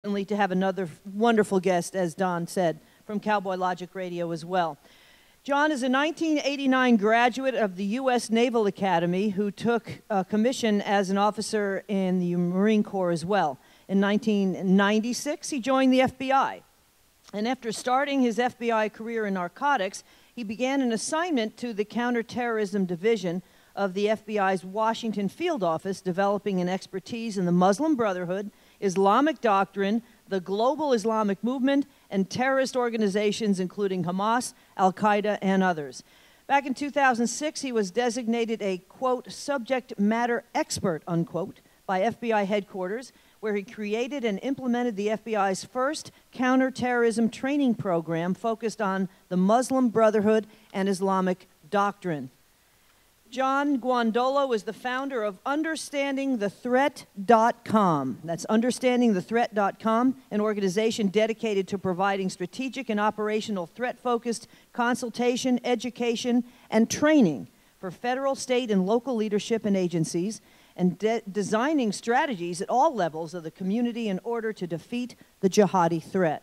Certainly to have another wonderful guest, as Don said, from Cowboy Logic Radio as well. John is a 1989 graduate of the U.S. Naval Academy who took a commission as an officer in the Marine Corps as well. In 1996, he joined the FBI. And after starting his FBI career in narcotics, he began an assignment to the Counterterrorism Division of the FBI's Washington Field Office, developing an expertise in the Muslim Brotherhood, Islamic doctrine, the global Islamic movement, and terrorist organizations including Hamas, Al-Qaeda, and others. Back in 2006, he was designated a, quote, subject matter expert, unquote, by FBI headquarters, where he created and implemented the FBI's first counterterrorism training program focused on the Muslim Brotherhood and Islamic doctrine. John Guandolo is the founder of UnderstandingTheThreat.com. That's UnderstandingTheThreat.com, an organization dedicated to providing strategic and operational threat-focused consultation, education, and training for federal, state, and local leadership and agencies, and designing strategies at all levels of the community in order to defeat the jihadi threat.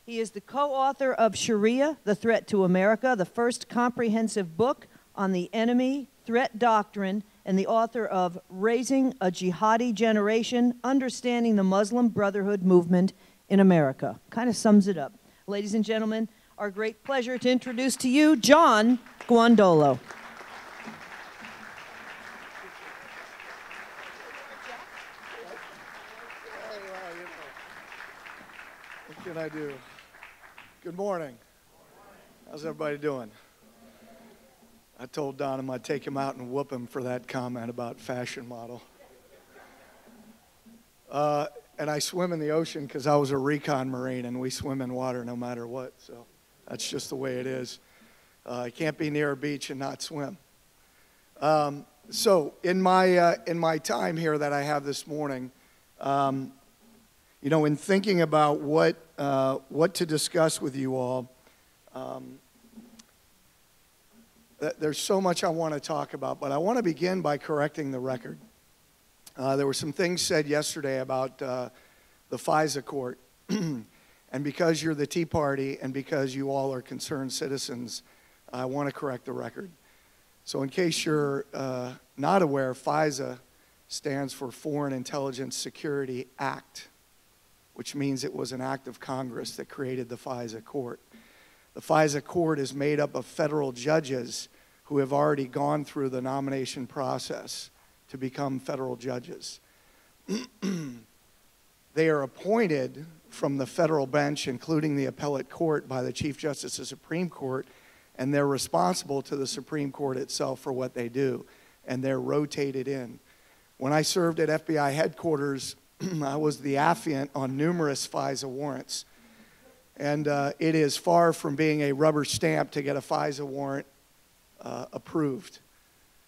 He is the co-author of Sharia, The Threat to America, the first comprehensive book on the enemy, threat doctrine, and the author of Raising a Jihadi Generation, Understanding the Muslim Brotherhood Movement in America. Kind of sums it up. Ladies and gentlemen, our great pleasure to introduce to you John Guandolo. What can I do? Good morning. How's everybody doing? I told Don I'm going to take him out and whoop him for that comment about fashion model. And I swim in the ocean because I was a recon Marine, and we swim in water no matter what. So that's just the way it is. I can't be near a beach and not swim. So in my time here that I have this morning, you know, in thinking about what to discuss with you all, there's so much I want to talk about, but I want to begin by correcting the record. There were some things said yesterday about the FISA court, and because you're the Tea Party and because you all are concerned citizens, I want to correct the record. So in case you're not aware, FISA stands for Foreign Intelligence Security Act, which means it was an act of Congress that created the FISA court. The FISA court is made up of federal judges who have already gone through the nomination process to become federal judges. They are appointed from the federal bench, including the appellate court, by the Chief Justice of the Supreme Court, and they're responsible to the Supreme Court itself for what they do, and they're rotated in. When I served at FBI headquarters, I was the affiant on numerous FISA warrants. And it is far from being a rubber stamp to get a FISA warrant approved.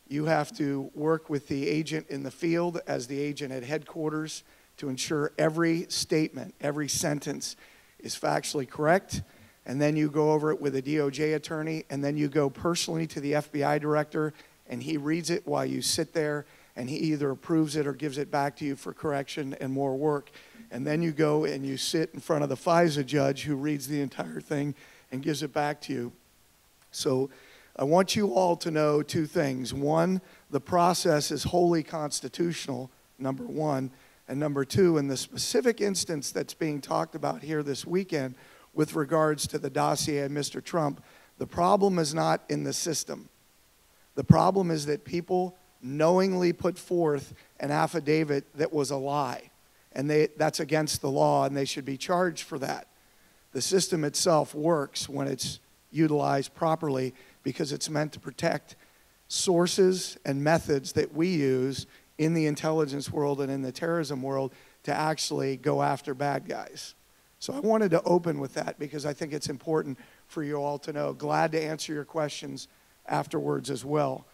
You have to work with the agent in the field as the agent at headquarters to ensure every statement, every sentence is factually correct. And then you go over it with a DOJ attorney, and then you go personally to the FBI director, and he reads it while you sit there, and he either approves it or gives it back to you for correction and more work. And then you go and you sit in front of the FISA judge who reads the entire thing and gives it back to you. So I want you all to know two things. One, the process is wholly constitutional, number one. And number two, in the specific instance that's being talked about here this weekend with regards to the dossier of Mr. Trump, the problem is not in the system. The problem is that people knowingly put forth an affidavit that was a lie. And that's against the law, and they should be charged for that. The system itself works when it's utilized properly because it's meant to protect sources and methods that we use in the intelligence world and in the terrorism world to actually go after bad guys. So I wanted to open with that because I think it's important for you all to know. Glad to answer your questions afterwards as well.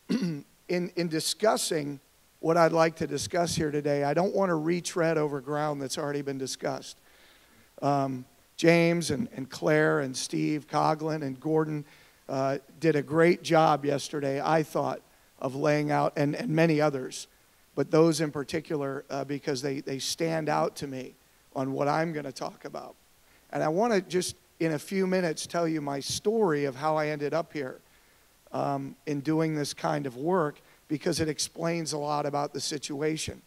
In discussing what I'd like to discuss here today, I don't want to retread over ground that's already been discussed. James and Claire and Steve Coughlin and Gordon did a great job yesterday, I thought, of laying out, and many others, but those in particular because they stand out to me on what I'm going to talk about. And I want to just, in a few minutes, tell you my story of how I ended up here in doing this kind of work, because it explains a lot about the situation.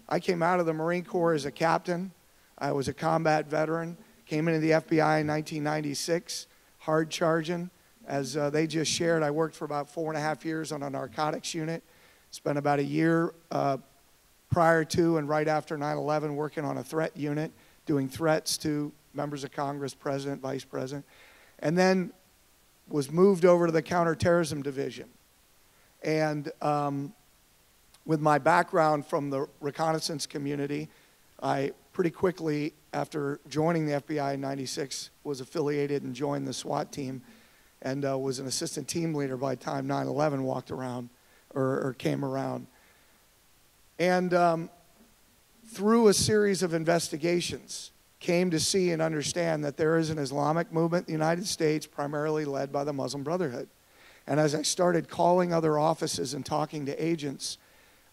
I came out of the Marine Corps as a captain. I was a combat veteran. Came into the FBI in 1996, hard charging. As they just shared, I worked for about 4.5 years on a narcotics unit. Spent about a year prior to and right after 9/11 working on a threat unit, doing threats to members of Congress, president, vice president, and then was moved over to the counterterrorism division. And with my background from the reconnaissance community, I pretty quickly, after joining the FBI in 96, was affiliated and joined the SWAT team, and was an assistant team leader by the time 9/11 walked around or came around. And through a series of investigations, came to see and understand that there is an Islamic movement in the United States, primarily led by the Muslim Brotherhood. And as I started calling other offices and talking to agents,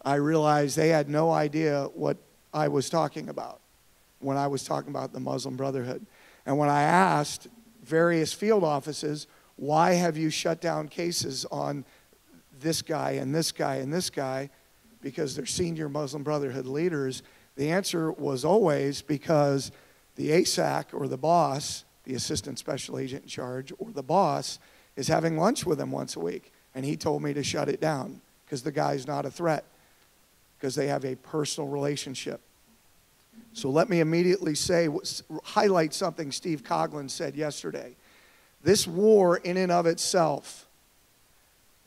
I realized they had no idea what I was talking about when I was talking about the Muslim Brotherhood. And when I asked various field offices, why have you shut down cases on this guy and this guy and this guy, because they're senior Muslim Brotherhood leaders, the answer was always because the ASAC, or the boss, the assistant special agent in charge, or the boss, is having lunch with him once a week. And he told me to shut it down because the guy's not a threat, because they have a personal relationship. So let me immediately say, highlight something Steve Coughlin said yesterday. This war in and of itself,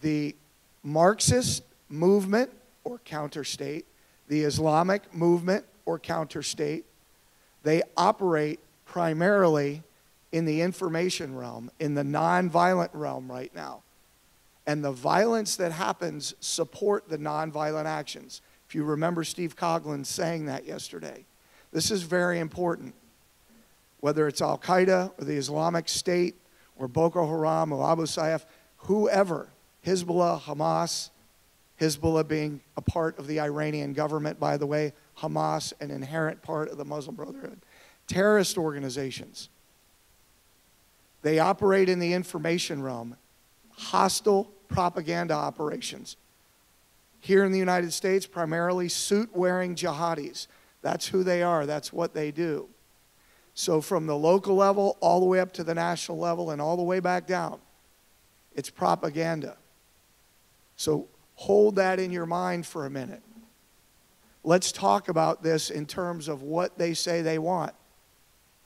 the Marxist movement or counter-state, the Islamic movement or counter-state, they operate primarily in the information realm, in the nonviolent realm right now. And the violence that happens support the nonviolent actions. If you remember Steve Coughlin saying that yesterday. This is very important. Whether it's Al-Qaeda or the Islamic State or Boko Haram or Abu Sayyaf, whoever, Hezbollah, Hamas, Hezbollah being a part of the Iranian government, by the way, Hamas an inherent part of the Muslim Brotherhood. Terrorist organizations. They operate in the information realm. Hostile propaganda operations. Here in the United States, primarily suit-wearing jihadis. That's who they are. That's what they do. So from the local level all the way up to the national level and all the way back down, it's propaganda. So hold that in your mind for a minute. Let's talk about this in terms of what they say they want.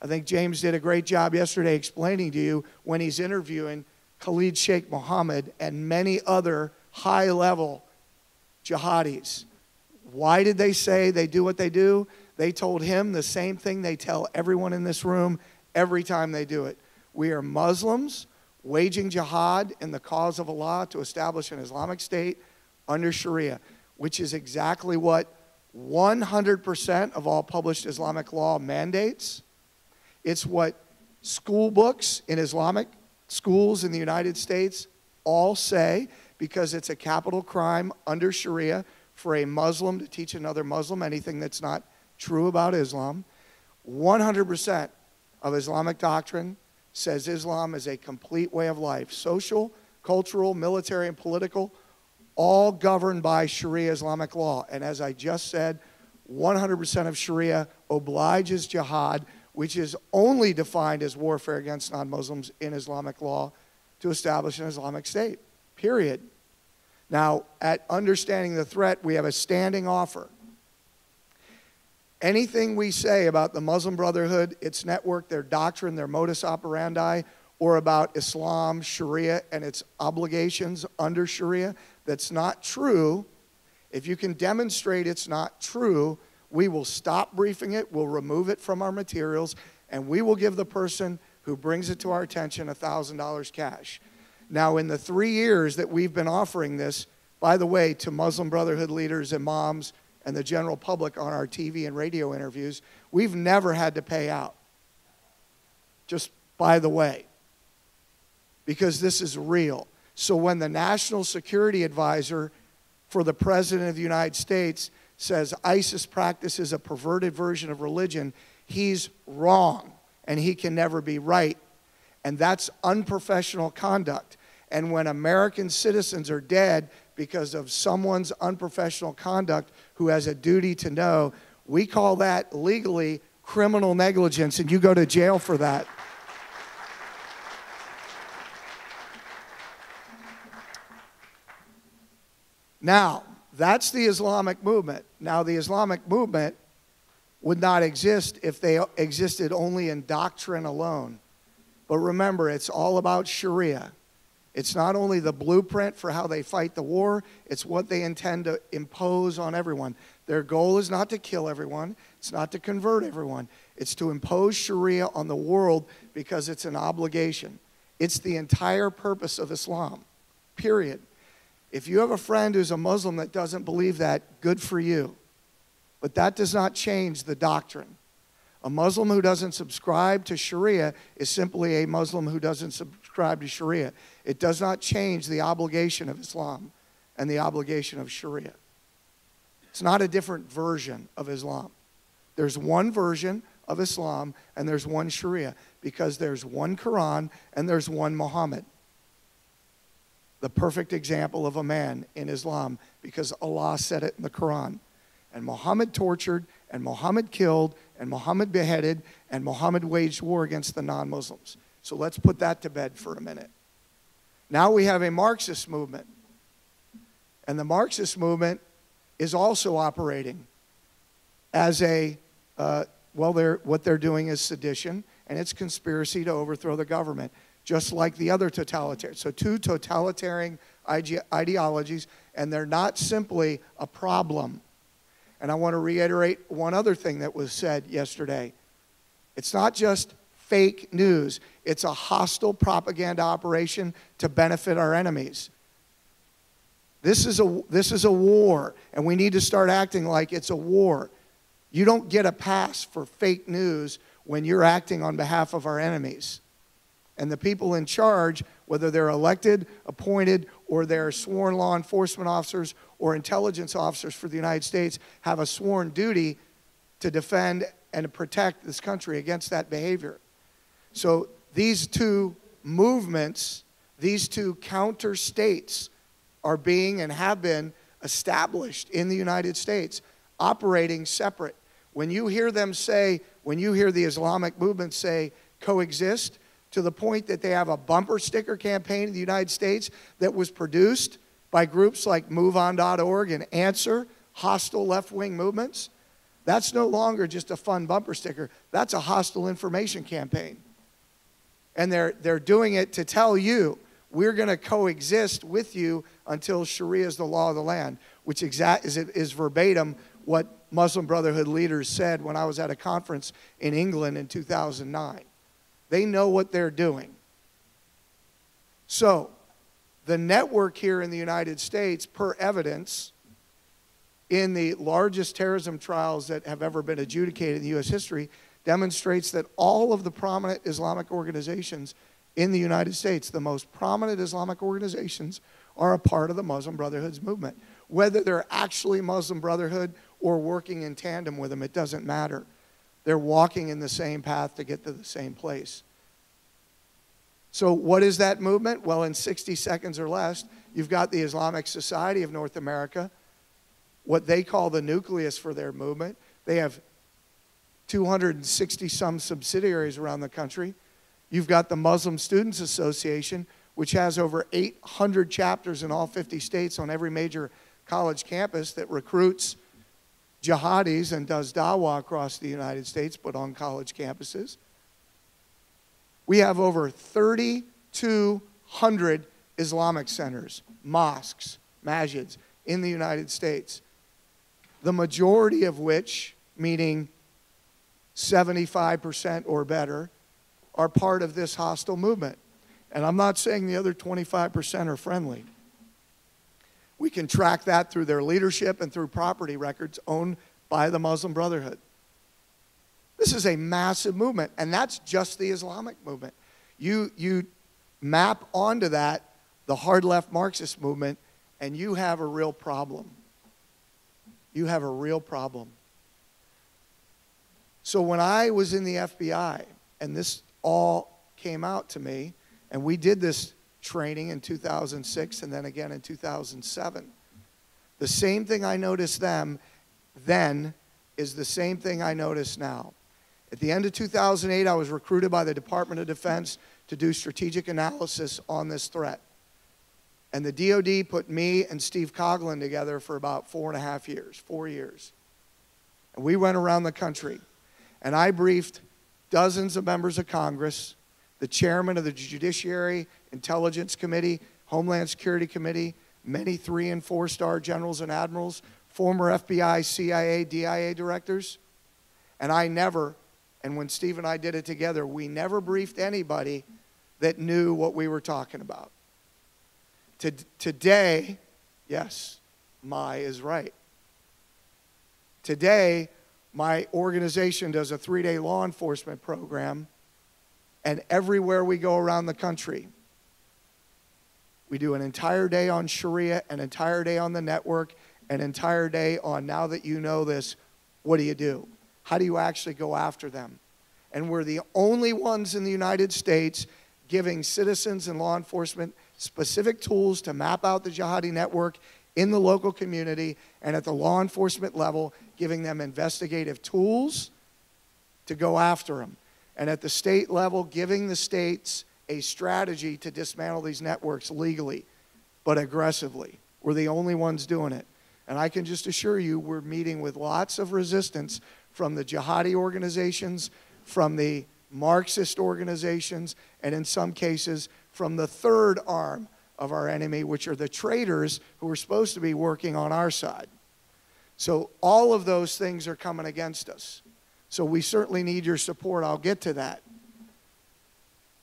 I think James did a great job yesterday explaining to you when he's interviewing Khalid Sheikh Mohammed and many other high-level jihadis. Why did they say they do what they do? They told him the same thing they tell everyone in this room every time they do it. We are Muslims waging jihad in the cause of Allah to establish an Islamic State under Sharia, which is exactly what 100% of all published Islamic law mandates. It's what school books in Islamic schools in the United States all say, because it's a capital crime under Sharia for a Muslim to teach another Muslim anything that's not true about Islam. 100% of Islamic doctrine says Islam is a complete way of life. Social, cultural, military, and political, all governed by Sharia Islamic law. And as I just said, 100% of Sharia obliges jihad, which is only defined as warfare against non-Muslims in Islamic law, to establish an Islamic State, period. Now, at understanding the threat, we have a standing offer. Anything we say about the Muslim Brotherhood, its network, their doctrine, their modus operandi, or about Islam, Sharia, and its obligations under Sharia that's not true, if you can demonstrate it's not true, we will stop briefing it, we'll remove it from our materials, and we will give the person who brings it to our attention $1,000 cash. Now, in the 3 years that we've been offering this, by the way, to Muslim Brotherhood leaders, imams, and the general public on our TV and radio interviews, we've never had to pay out. Just by the way. Because this is real. So when the National Security Advisor for the President of the United States says ISIS practices a perverted version of religion, he's wrong and he can never be right. And that's unprofessional conduct. And when American citizens are dead because of someone's unprofessional conduct who has a duty to know, we call that legally criminal negligence, and you go to jail for that. Now, that's the Islamic movement. Now, the Islamic movement would not exist if they existed only in doctrine alone. But remember, it's all about Sharia. It's not only the blueprint for how they fight the war, it's what they intend to impose on everyone. Their goal is not to kill everyone. It's not to convert everyone. It's to impose Sharia on the world because it's an obligation. It's the entire purpose of Islam, period. If you have a friend who's a Muslim that doesn't believe that, good for you. But that does not change the doctrine. A Muslim who doesn't subscribe to Sharia is simply a Muslim who doesn't subscribe to Sharia. It does not change the obligation of Islam and the obligation of Sharia. It's not a different version of Islam. There's one version of Islam and there's one Sharia because there's one Quran and there's one Muhammad. The perfect example of a man in Islam because Allah said it in the Quran. And Muhammad tortured, and Muhammad killed, and Muhammad beheaded, and Muhammad waged war against the non-Muslims. So let's put that to bed for a minute. Now we have a Marxist movement. And the Marxist movement is also operating as a, what they're doing is sedition, and it's conspiracy to overthrow the government, just like the other totalitarian. So two totalitarian ideologies, and they're not simply a problem. And I want to reiterate one other thing that was said yesterday. It's not just fake news. It's a hostile propaganda operation to benefit our enemies. This is a war, and we need to start acting like it's a war. You don't get a pass for fake news when you're acting on behalf of our enemies. And the people in charge, whether they're elected, appointed, or they're sworn law enforcement officers or intelligence officers for the United States, have a sworn duty to defend and to protect this country against that behavior. So these two movements, these two counter states are being and have been established in the United States, operating separate. When you hear them say, when you hear the Islamic movement say coexist, to the point that they have a bumper sticker campaign in the United States that was produced by groups like MoveOn.org and Answer, hostile left-wing movements, that's no longer just a fun bumper sticker. That's a hostile information campaign. And they're doing it to tell you, we're going to coexist with you until Sharia is the law of the land, which is verbatim what Muslim Brotherhood leaders said when I was at a conference in England in 2009. They know what they're doing. So, the network here in the United States, per evidence, in the largest terrorism trials that have ever been adjudicated in U.S. history, demonstrates that all of the prominent Islamic organizations in the United States, the most prominent Islamic organizations, are a part of the Muslim Brotherhood's movement. Whether they're actually Muslim Brotherhood or working in tandem with them, it doesn't matter. They're walking in the same path to get to the same place. So what is that movement? Well, in 60 seconds or less, you've got the Islamic Society of North America, what they call the nucleus for their movement. They have 260-some subsidiaries around the country. You've got the Muslim Students Association, which has over 800 chapters in all 50 states on every major college campus that recruits jihadis and does dawah across the United States, but on college campuses. We have over 3,200 Islamic centers, mosques, masjids in the United States, the majority of which, meaning 75% or better, are part of this hostile movement. And I'm not saying the other 25% are friendly. We can track that through their leadership and through property records owned by the Muslim Brotherhood. This is a massive movement, and that's just the Islamic movement. You map onto that the hard left Marxist movement, and you have a real problem. You have a real problem. So when I was in the FBI, and this all came out to me, and we did this training in 2006 and then again in 2007, the same thing I noticed then is the same thing I notice now. At the end of 2008, I was recruited by the Department of Defense to do strategic analysis on this threat. And the DOD put me and Steve Coughlin together for about 4 years. And we went around the country. And I briefed dozens of members of Congress, the chairman of the Judiciary Intelligence Committee, Homeland Security Committee, many 3- and 4-star generals and admirals, former FBI, CIA, DIA directors. And when Steve and I did it together, we never briefed anybody that knew what we were talking about. Today, yes, Mai is right. Today, my organization does a 3-day law enforcement program, and everywhere we go around the country, we do an entire day on Sharia, an entire day on the network, an entire day on, now that you know this, what do you do? How do you actually go after them? And we're the only ones in the United States giving citizens and law enforcement specific tools to map out the jihadi network in the local community, and at the law enforcement level, giving them investigative tools to go after them. And at the state level, giving the states a strategy to dismantle these networks legally, but aggressively. We're the only ones doing it. And I can just assure you, we're meeting with lots of resistance from the jihadi organizations, from the Marxist organizations, and in some cases, from the third arm of our enemy, which are the traitors who are supposed to be working on our side. So all of those things are coming against us. So we certainly need your support. I'll get to that.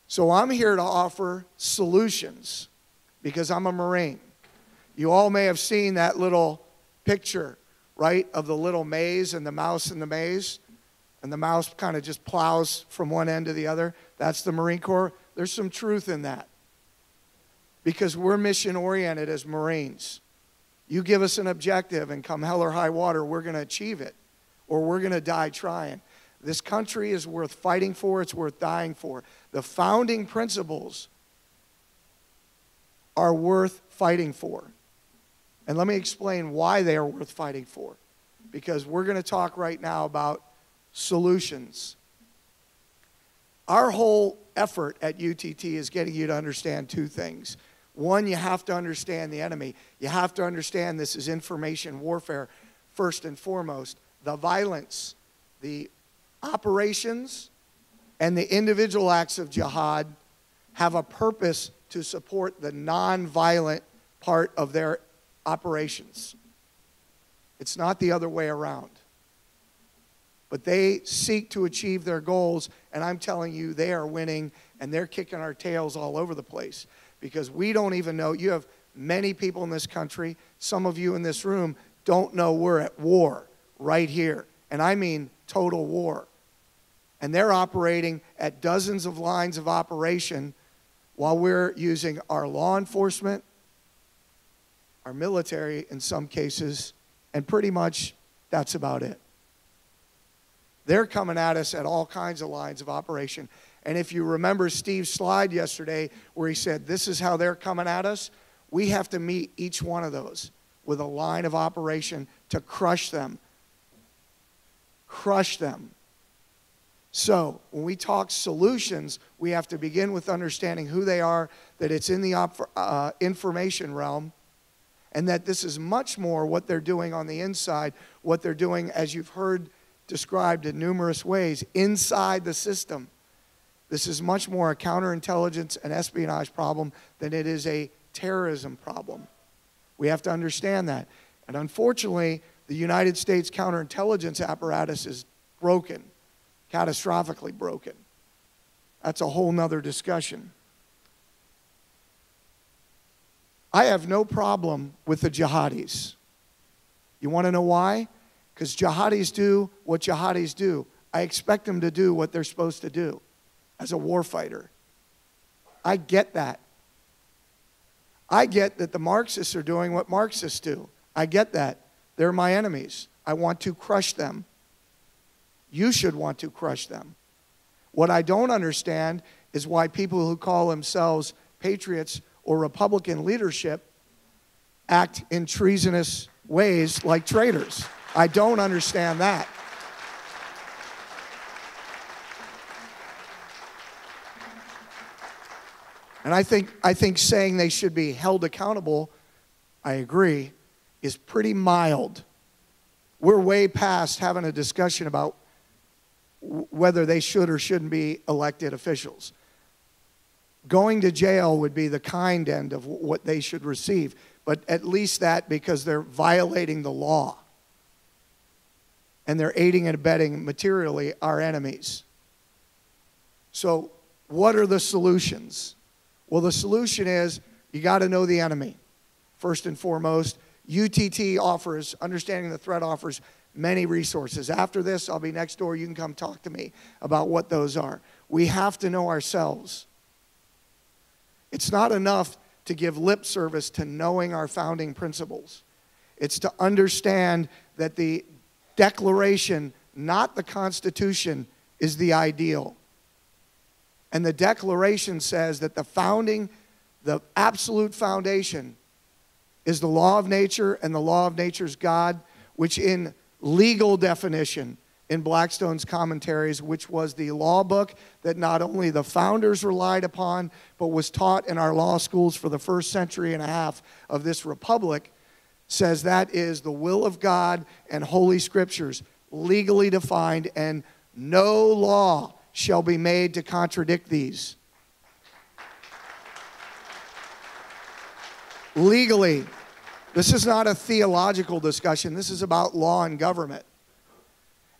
So I'm here to offer solutions because I'm a Marine. You all may have seen that little picture, right, of the little maze and the mouse in the maze. And the mouse kind of just plows from one end to the other. That's the Marine Corps. There's some truth in that. Because we're mission-oriented as Marines. You give us an objective, and come hell or high water, we're going to achieve it. Or we're going to die trying. This country is worth fighting for. It's worth dying for. The founding principles are worth fighting for. And let me explain why they are worth fighting for. Because we're going to talk right now about solutions. Our whole effort at UTT is getting you to understand two things. One, you have to understand the enemy. You have to understand this is information warfare, first and foremost. The violence, the operations, and the individual acts of jihad have a purpose to support the non-violent part of their operations. It's not the other way around. But they seek to achieve their goals, and I'm telling you, they are winning, and they're kicking our tails all over the place. Because we don't even know, you have many people in this country, some of you in this room don't know we're at war right here. And I mean total war. And they're operating at dozens of lines of operation while we're using our law enforcement, our military in some cases, and pretty much that's about it. They're coming at us at all kinds of lines of operation. And if you remember Steve's slide yesterday where he said, this is how they're coming at us, we have to meet each one of those with a line of operation to crush them. Crush them. So when we talk solutions, we have to begin with understanding who they are, that it's in the information realm, and that this is much more what they're doing on the inside, what they're doing, as you've heard described in numerous ways, inside the system. This is much more a counterintelligence and espionage problem than it is a terrorism problem. We have to understand that. And unfortunately, the United States counterintelligence apparatus is broken, catastrophically broken. That's a whole nother discussion. I have no problem with the jihadis. You want to know why? Because jihadis do what jihadis do. I expect them to do what they're supposed to do as a warfighter. I get that. I get that the Marxists are doing what Marxists do. I get that. They're my enemies. I want to crush them. you should want to crush them. What I don't understand is why people who call themselves patriots or Republican leadership act in treasonous ways like traitors. I don't understand that. And I think saying they should be held accountable, I agree, is pretty mild. We're way past having a discussion about whether they should or shouldn't be elected officials. Going to jail would be the kind end of what they should receive, but at least that because they're violating the law and they're aiding and abetting materially our enemies. So what are the solutions? Well, the solution is you got to know the enemy, first and foremost. UTT offers, Understanding the Threat offers many resources. After this, I'll be next door. You can come talk to me about what those are. We have to know ourselves. It's not enough to give lip service to knowing our founding principles. It's to understand that the Declaration, not the Constitution, is the ideal. And the Declaration says that the absolute foundation is the law of nature and the law of nature's God, which in legal definition in Blackstone's commentaries, which was the law book that not only the founders relied upon, but was taught in our law schools for the first century and a half of this republic, says that is the will of God and Holy Scriptures, legally defined, and no law shall be made to contradict these. Legally, this is not a theological discussion. This is about law and government.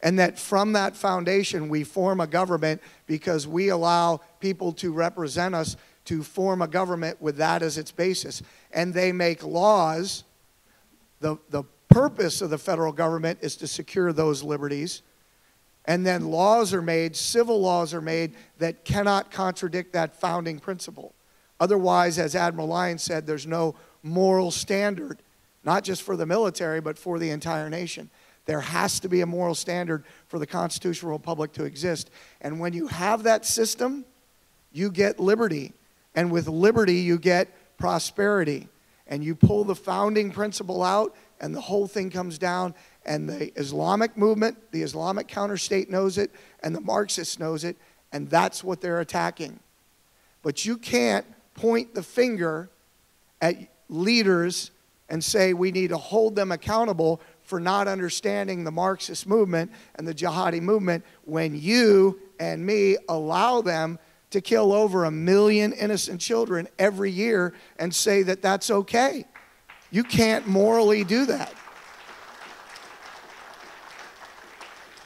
And that from that foundation, we form a government because we allow people to represent us to form a government with that as its basis. And they make laws. The purpose of the federal government is to secure those liberties. And then laws are made, civil laws are made, that cannot contradict that founding principle. Otherwise, as Admiral Lyons said, there's no moral standard, not just for the military, but for the entire nation. There has to be a moral standard for the constitutional republic to exist. And when you have that system, you get liberty. And with liberty, you get prosperity. And you pull the founding principle out, and the whole thing comes down. And the Islamic movement, the Islamic counter-state knows it, and the Marxists knows it, and that's what they're attacking. But you can't point the finger at leaders and say we need to hold them accountable for not understanding the Marxist movement and the jihadi movement when you and me allow them to kill over 1 million innocent children every year and say that that's okay. You can't morally do that.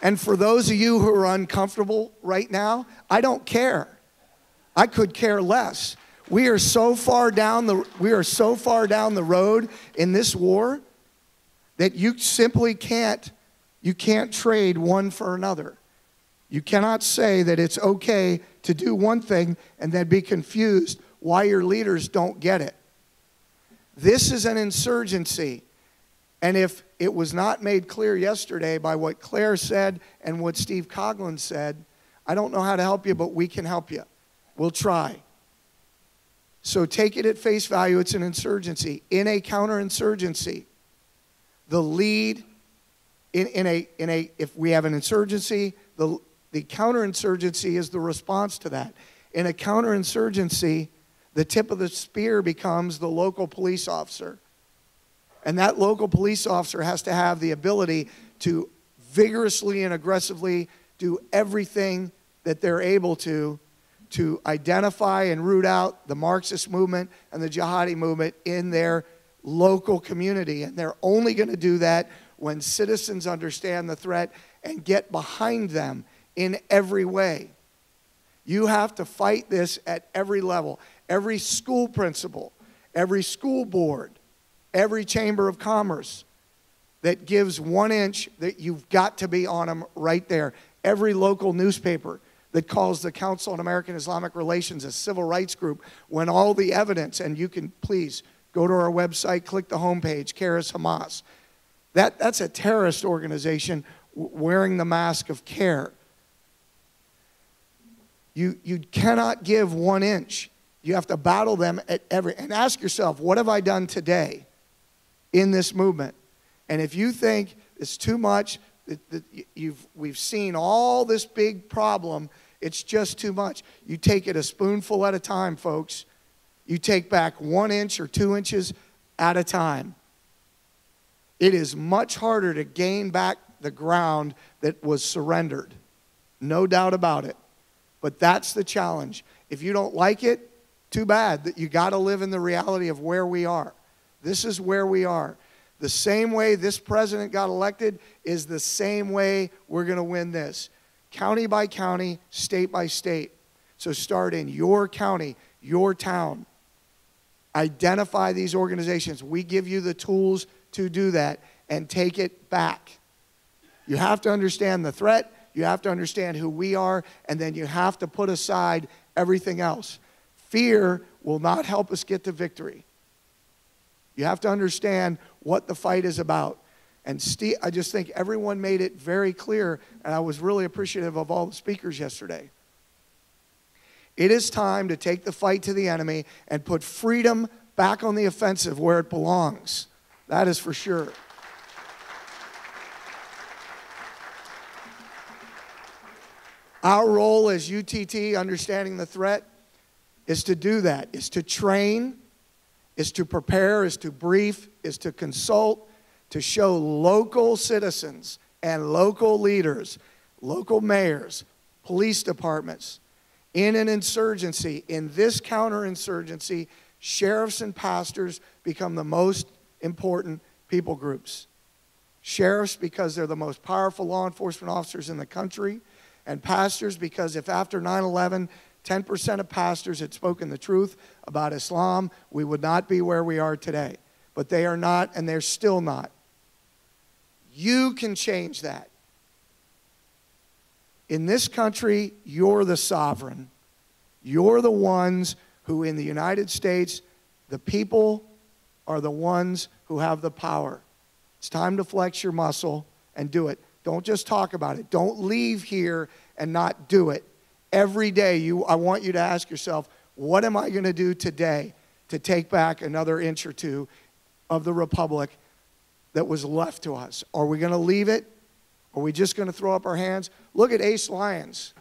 And for those of you who are uncomfortable right now, I don't care. I could care less. We are so far down the road in this war that you simply can't trade one for another. You cannot say that it's okay to do one thing and then be confused why your leaders don't get it. This is an insurgency. And if it was not made clear yesterday by what Claire said and what Steve Coughlin said, I don't know how to help you, but we can help you. We'll try. So take it at face value. It's an insurgency. In a counterinsurgency, the lead if we have an insurgency, the counterinsurgency is the response to that. In a counterinsurgency, the tip of the spear becomes the local police officer. And that local police officer has to have the ability to vigorously and aggressively do everything that they're able to identify and root out the Marxist movement and the jihadi movement in their local community. And they're only going to do that when citizens understand the threat and get behind them in every way. You have to fight this at every level. Every school principal, every school board, every chamber of commerce that gives 1 inch, that you've got to be on them right there. Every local newspaper that calls the Council on American Islamic Relations a civil rights group, when all the evidence, and you can please go to our website, click the homepage, Karis Hamas. That's a terrorist organization wearing the mask of care. You cannot give 1 inch. You have to battle them at and ask yourself, what have I done today in this movement? And if you think it's too much, we've seen all this big problem, it's just too much. You take it a spoonful at a time, folks. You take back 1 inch or 2 inches at a time. It is much harder to gain back the ground that was surrendered. No doubt about it. But that's the challenge. If you don't like it, too bad. That you got to live in the reality of where we are. This is where we are. The same way this president got elected is the same way we're going to win this. County by county, state by state. So start in your county, your town. Identify these organizations. We give you the tools to do that and take it back. You have to understand the threat. You have to understand who we are, and then you have to put aside everything else. Fear will not help us get to victory. You have to understand what the fight is about. And Steve, I just think everyone made it very clear, and I was really appreciative of all the speakers yesterday. It is time to take the fight to the enemy and put freedom back on the offensive where it belongs. That is for sure. Our role as UTT, understanding the threat, is to do that, is to train, is to prepare, is to brief, is to consult, to show local citizens and local leaders, local mayors, police departments, in an insurgency, in this counterinsurgency, sheriffs and pastors become the most important people groups. Sheriffs because they're the most powerful law enforcement officers in the country, and pastors because if after 9/11, 10% of pastors had spoken the truth about Islam, we would not be where we are today. But they are not, and they're still not. You can change that. In this country, you're the sovereign. You're the ones who, in the United States, the people are the ones who have the power. It's time to flex your muscle and do it. Don't just talk about it. Don't leave here and not do it. Every day, I want you to ask yourself, what am I going to do today to take back another inch or two of the republic that was left to us? Are we going to leave it? Are we just going to throw up our hands? Look at Ace Lyons,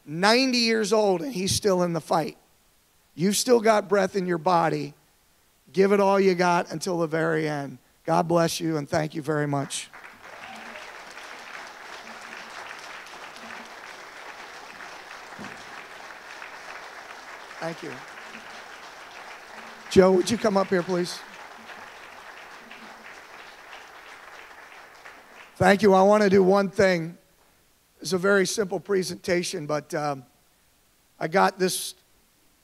90 years old, and he's still in the fight. You've still got breath in your body. Give it all you got until the very end. God bless you, and thank you very much. Thank you. Joe, would you come up here, please? Thank you. I want to do one thing. It's a very simple presentation, but I got this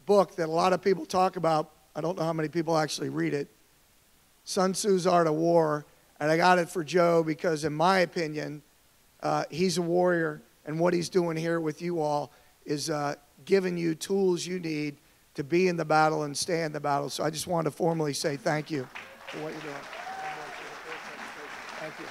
book that a lot of people talk about. I don't know how many people actually read it. Sun Tzu's Art of War. And I got it for Joe because, in my opinion, he's a warrior. And what he's doing here with you all is giving you tools you need to be in the battle and stay in the battle. So I just wanted to formally say thank you for what you're doing. Thank you.